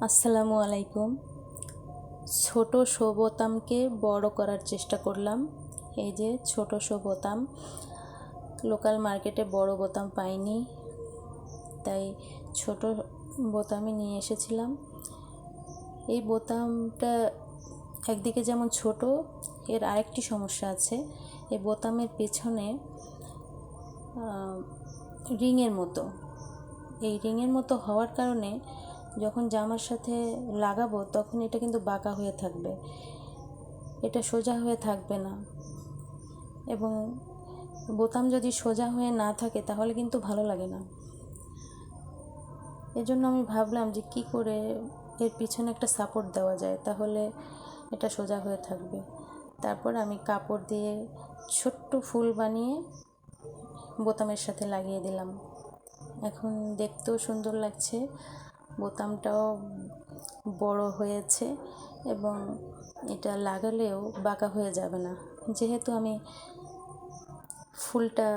আসসালামু আলাইকুম। ছোট শো বোতামকে বড় করার চেষ্টা করলাম। এই যে ছোট শো বোতাম, লোকাল মার্কেটে বড় বোতাম পাইনি, তাই ছোট বোতামই নিয়ে এসেছিলাম। এই বোতামটা একদিকে যেমন ছোট, এর আরেকটি সমস্যা আছে। এই বোতামের পেছনে রিংয়ের মতো, এই রিংয়ের মতো হওয়ার কারণে যখন জামার সাথে লাগাবো তখন এটা কিন্তু বাঁকা হয়ে থাকবে, এটা সোজা হয়ে থাকবে না। এবং বোতাম যদি সোজা হয়ে না থাকে তাহলে কিন্তু ভালো লাগে না। এজন্য আমি ভাবলাম যে কি করে এর পিছনে একটা সাপোর্ট দেওয়া যায়, তাহলে এটা সোজা হয়ে থাকবে। তারপর আমি কাপড় দিয়ে ছোট্ট ফুল বানিয়ে বোতামের সাথে লাগিয়ে দিলাম। এখন দেখতেও সুন্দর লাগছে, বোতামটাও বড় হয়েছে এবং এটা লাগালেও বাঁকা হয়ে যাবে না, যেহেতু আমি ফুলটা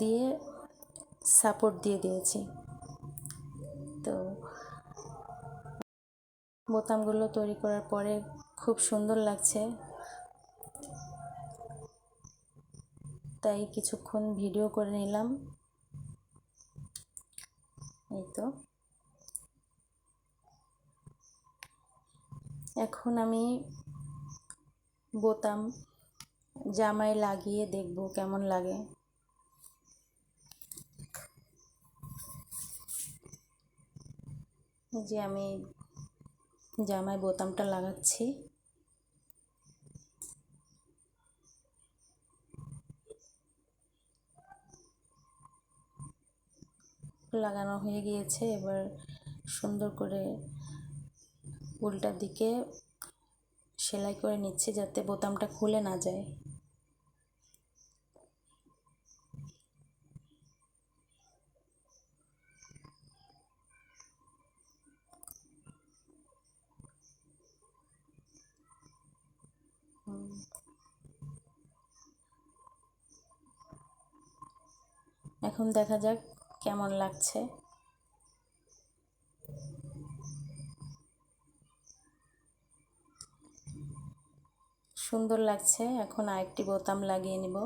দিয়ে সাপোর্ট দিয়ে দিয়েছি। তো বোতামগুলো তৈরি করার পরে খুব সুন্দর লাগছে, তাই কিছুক্ষণ ভিডিও করে নিলাম। এই তো এখন আমি বোতাম জামায় লাগিয়ে দেখব কেমন লাগে। যে আমি জামায় বোতামটা লাগাচ্ছি। লাগানো হয়ে গিয়েছে, এবার সুন্দর করে উল্টা দিকে সেলাই করে নিচ্ছি যাতে বোতামটা খুলে না যায়। এখন দেখা যাক কেমন লাগছে। সুন্দর লাগছে। এখন আরেকটি বোতাম লাগিয়ে নিব।